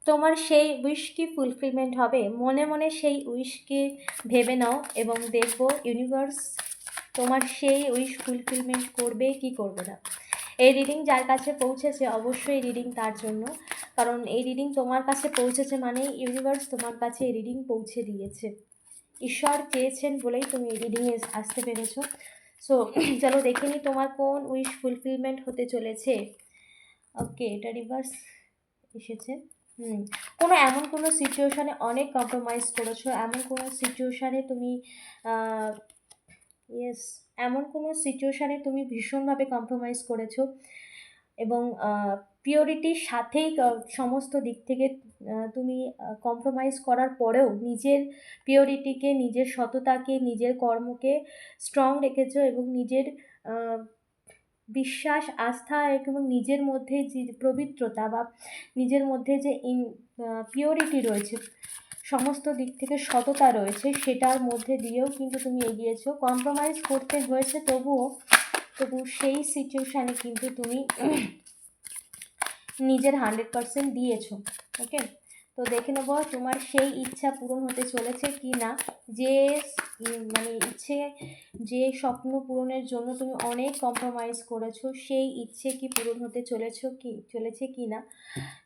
তোমার সেই উইশ কি ফুলফিলমেন্ট হবে? মনে মনে সেই উইশকে ভেবে নাও এবং দেখবো ইউনিভার্স তোমার সেই উইশ ফুলফিলমেন্ট করবে কি করবে না। এই রিডিং যার কাছে পৌঁছেছে অবশ্যই রিডিং তার জন্য, কারণ এই রিডিং তোমার কাছে পৌঁছেছে মানে ইউনিভার্স তোমার কাছে এই রিডিং পৌঁছে দিয়েছে। ঈশ্বর চেয়েছেন বলেই তুমি এই রিডিংয়ে আসতে পেরেছো। সো চলো দেখে নিই তোমার কোন উইশ ফুলফিলমেন্ট হতে চলেছে। ওকে, এটা রিভার্স এসেছে। কোনো এমন কোনো সিচুয়েশানে অনেক কম্প্রোমাইজ করেছো, এমন কোনো সিচুয়েশানে তুমি ইয়েস এমন কোনো সিচুয়েশানে তুমি ভীষণভাবে কম্প্রোমাইজ করেছো এবং পিওরিটির সাথেই সমস্ত দিক থেকে তুমি কম্প্রোমাইজ করার পরেও নিজের পিওরিটিকে, নিজের সততাকে, নিজের কর্মকে স্ট্রং রেখেছো এবং নিজের বিশ্বাস, আস্থা এবং নিজের মধ্যে যে পবিত্রতা বা নিজের মধ্যে যে পিওরিটি রয়েছে, সমস্ত দিক থেকে সততা রয়েছে, সেটার মধ্যে দিয়েও কিন্তু তুমি এগিয়েছো। কম্প্রোমাইজ করতে হয়েছে তবু সেই সিচুয়েশানে কিন্তু তুমি নিজের 100% দিয়েছো। ওকে, তো দেখে নেবো তোমার সেই ইচ্ছা পূরণ হতে চলেছে কি না। যে মানে ইচ্ছে, যে স্বপ্ন পূরণের জন্য তুমি অনেক কম্প্রোমাইজ করেছো, সেই ইচ্ছে কি পূরণ হতে চলেছে কি না।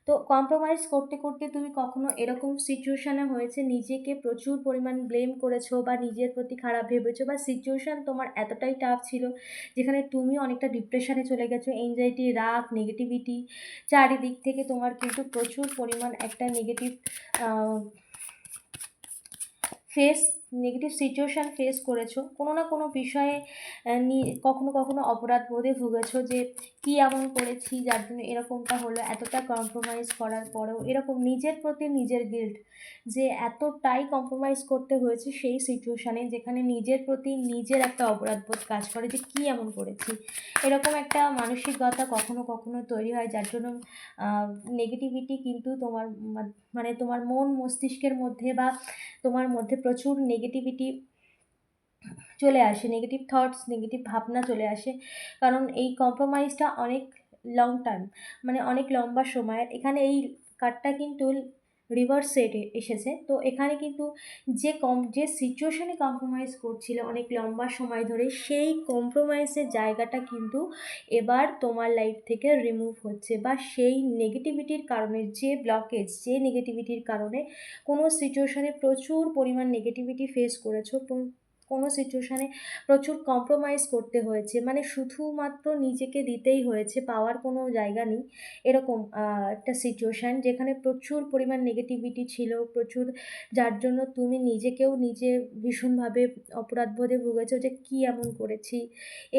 তো কম্প্রোমাইজ করতে করতে তুমি কখনো এরকম সিচুয়েশানে হয়েছে নিজেকে প্রচুর পরিমাণ ব্লেম করেছো বা নিজের প্রতি খারাপ ভেবেছো, বা সিচুয়েশান তোমার এতটাই টাফ ছিল যেখানে তুমি অনেকটা ডিপ্রেশনে চলে গেছো, এনজাইটি, রাগ, নেগেটিভিটি, চারিদিক থেকে তোমার কিন্তু প্রচুর পরিমাণ একটা নেগেটিভ সিচুয়েশান ফেস করেছো। কোনো না কোনো বিষয়ে কখনো কখনো অপরাধ বোধে ভুগেছো যে কি এমন করেছি যার জন্য এরকমটা হলো। এতটা কম্প্রোমাইজ করার পরেও এরকম নিজের প্রতি নিজের গিল্ট, যে এতটাই কম্প্রোমাইজ করতে হয়েছে সেই সিচুয়েশানে যেখানে নিজের প্রতি নিজের একটা অপরাধবোধ কাজ করে যে কি এমন করেছি। এরকম একটা মানসিকতা কখনো কখনো তৈরি হয়, যার জন্য নেগেটিভিটি কিন্তু তোমার মানে তোমার মন মস্তিষ্কের মধ্যে বা তোমার মধ্যে প্রচুর নেগেটিভিটি চলে আসে, নেগেটিভ থটস, নেগেটিভ ভাবনা চলে আসে। কারণ এই কম্প্রোমাইজটা অনেক লং টাইম, মানে অনেক লম্বা সময়ের। এখানে এই কার্ডটা কিন্তু রিভার্স সেটে এসেছে, তো এখানে কিন্তু যে সিচুয়েশানে কম্প্রোমাইজ করছিলে অনেক লম্বা সময় ধরে, সেই কম্প্রোমাইজের জায়গাটা কিন্তু এবার তোমার লাইফ থেকে রিমুভ হচ্ছে, বা সেই নেগেটিভিটির কারণে যে ব্লকেজ, যে নেগেটিভিটির কারণে কোনো সিচুয়েশানে প্রচুর পরিমাণ নেগেটিভিটি ফেস করেছো, কোনো সিচুয়েশানে প্রচুর কম্প্রোমাইজ করতে হয়েছে, মানে শুধুমাত্র নিজেকে দিতেই হয়েছে, পাওয়ার কোনো জায়গা নেই, এরকম একটা সিচুয়েশান যেখানে প্রচুর পরিমাণ নেগেটিভিটি ছিল, প্রচুর, যার জন্য তুমি নিজেকেও নিজে ভীষণভাবে অপরাধবোধে ভুগেছো যে কি এমন করেছি।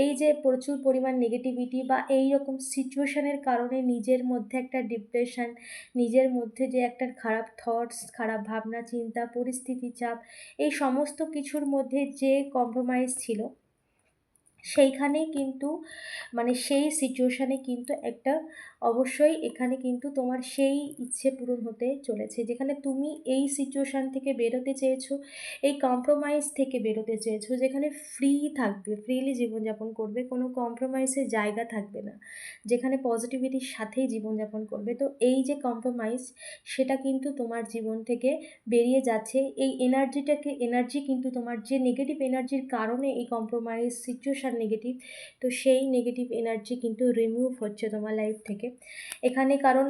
এই যে প্রচুর পরিমাণ নেগেটিভিটি বা এই রকম সিচুয়েশানের কারণে নিজের মধ্যে একটা ডিপ্রেশন, নিজের মধ্যে যে একটা খারাপ থটস, খারাপ ভাবনা চিন্তা, পরিস্থিতি, চাপ, এই সমস্ত কিছুর মধ্যে যে কম্প্রোমাইজ ছিল, সেইখানে কিন্তু মানে সেই সিচুয়েশানে কিন্তু একটা অবশ্যই এখানে কিন্তু তোমার সেই ইচ্ছে পূরণ হতে চলেছে, যেখানে তুমি এই সিচুয়েশান থেকে বেরোতে চেয়েছো, এই কম্প্রোমাইজ থেকে বেরোতে চেয়েছো, যেখানে ফ্রি থাকবে, ফ্রিলি জীবনযাপন করবে, কোনো কম্প্রোমাইজের জায়গা থাকবে না, যেখানে পজিটিভিটির সাথেই জীবনযাপন করবে। তো এই যে কম্প্রোমাইজ, সেটা কিন্তু তোমার জীবন থেকে বেরিয়ে যাচ্ছে। এই এনার্জি কিন্তু তোমার যে নেগেটিভ এনার্জির কারণে এই কম্প্রোমাইজ সিচুয়েশান নেগেটিভ, তো সেই নেগেটিভ এনার্জি কিন্তু রিমুভ হচ্ছে তোমার লাইফ থেকে এখানে। কারণ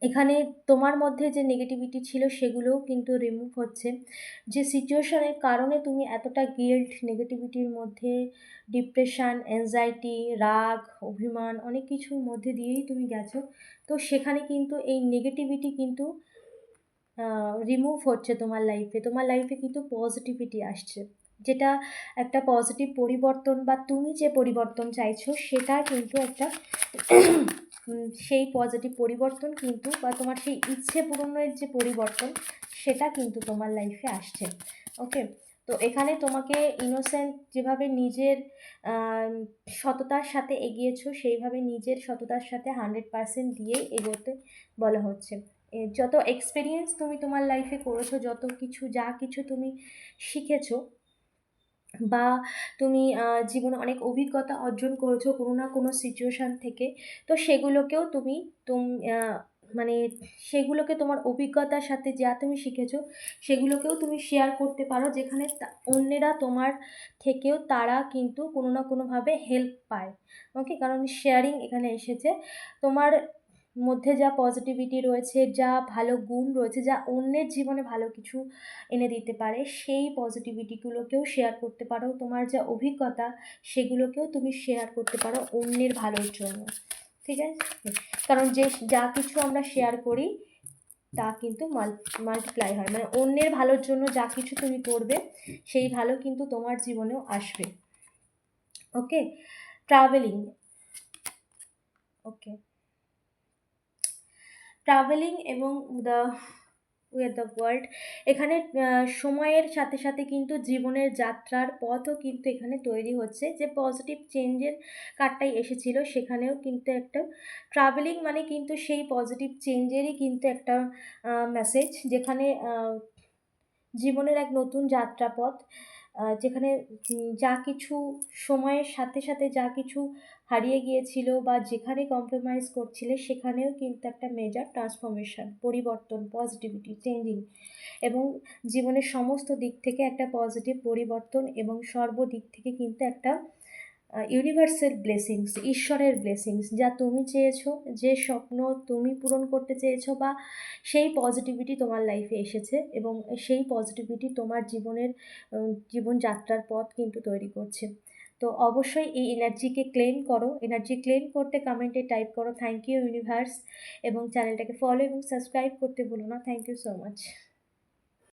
এখানে তোমার মধ্যে যে নেগেটিভিটি ছিল সেগুলোও কিন্তু রিমুভ হচ্ছে। যে সিচুয়েশানের কারণে তুমি এতটা গিল্ট, নেগেটিভিটির মধ্যে, ডিপ্রেশান, অ্যাংজাইটি, রাগ, অভিমান, অনেক কিছুর মধ্যে দিয়েই তুমি গেছো, তো সেখানে কিন্তু এই নেগেটিভিটি কিন্তু রিমুভ হচ্ছে তোমার লাইফে। তোমার লাইফে কিন্তু পজিটিভিটি আসছে, যেটা একটা পজিটিভ পরিবর্তন, বা তুমি যে পরিবর্তন চাইছো সেটা কিন্তু একটা সেই পজিটিভ পরিবর্তন কিন্তু, বা তোমার সেই ইচ্ছে পূরণের যে পরিবর্তন, সেটা কিন্তু তোমার লাইফে আসছে। ওকে, তো এখানে তোমাকে ইনোসেন্ট যেভাবে নিজের সততার সাথে এগিয়েছো, সেইভাবে নিজের সততার সাথে 100% দিয়েই এগোতে বলা হচ্ছে। যত এক্সপিরিয়েন্স তুমি তোমার লাইফে করেছো, যত কিছু, যা কিছু তুমি শিখেছো, বা তুমি জীবনে অনেক অভিজ্ঞতা অর্জন করেছো কোনো না কোনো সিচুয়েশান থেকে, তো সেগুলোকেও তুমি মানে সেগুলোকে তোমার অভিজ্ঞতার সাথে যা তুমি শিখেছো সেগুলোকেও তুমি শেয়ার করতে পারো, যেখানে অন্যেরা তোমার থেকেও তারা কিন্তু কোনো না কোনোভাবে হেল্প পায়। ওকে, কারণ শেয়ারিং এখানে এসেছে। তোমার মধ্যে যা পজিটিভিটি রয়েছে, যা ভালো গুণ রয়েছে, যা অন্যের জীবনে ভালো কিছু এনে দিতে পারে, সেই পজিটিভিটিগুলোকেও শেয়ার করতে পারো। তোমার যা অভিজ্ঞতা সেগুলোকেও তুমি শেয়ার করতে পারো অন্যের ভালোর জন্য। ঠিক আছে, কারণ যা কিছু আমরা শেয়ার করি তা কিন্তু মাল্টিপ্লাই হয়, মানে অন্যের ভালোর জন্য যা কিছু তুমি করবে সেই ভালো কিন্তু তোমার জীবনেও আসবে। ওকে, ট্রাভেলিং। ওকে, ট্রাভেলিং এবং দ্য ওয়ার্ল্ড, এখানে সময়ের সাথে সাথে কিন্তু জীবনের যাত্রার পথও কিন্তু এখানে তৈরি হচ্ছে। যে পজিটিভ চেঞ্জের কার্ডটাই এসেছিল সেখানেও কিন্তু একটা ট্রাভেলিং মানে কিন্তু সেই পজিটিভ চেঞ্জেরই কিন্তু একটা মেসেজ, যেখানে জীবনের এক নতুন যাত্রাপথ, যেখানে যা কিছু সময়ের সাথে সাথে যা কিছু হারিয়ে গিয়েছিল বা যেখানে কম্প্রোমাইজ করছিলে সেখানেও কিন্তু একটা মেজর ট্রান্সফরমেশন, পরিবর্তন, পজিটিভিটি, চেঞ্জিং, এবং জীবনের সমস্ত দিক থেকে একটা পজিটিভ পরিবর্তন এবং সর্বদিক থেকে কিন্তু একটা ইউনিভার্সাল ব্লেসিংস, ঈশ্বরের ব্লেসিংস, যা তুমি চেয়েছো, যে স্বপ্ন তুমি পূরণ করতে চেয়েছো, বা সেই পজিটিভিটি তোমার লাইফে এসেছে এবং সেই পজিটিভিটি তোমার জীবনযাত্রার পথ কিন্তু তৈরি করছে। তো অবশ্যই এই এনার্জিকে ক্লেম করো। এনার্জি ক্লেম করতে কমেন্টে টাইপ করো থ্যাংক ইউ ইউনিভার্স, এবং চ্যানেলটাকে ফলো এবং সাবস্ক্রাইব করতে ভুলো না। Thank you so much.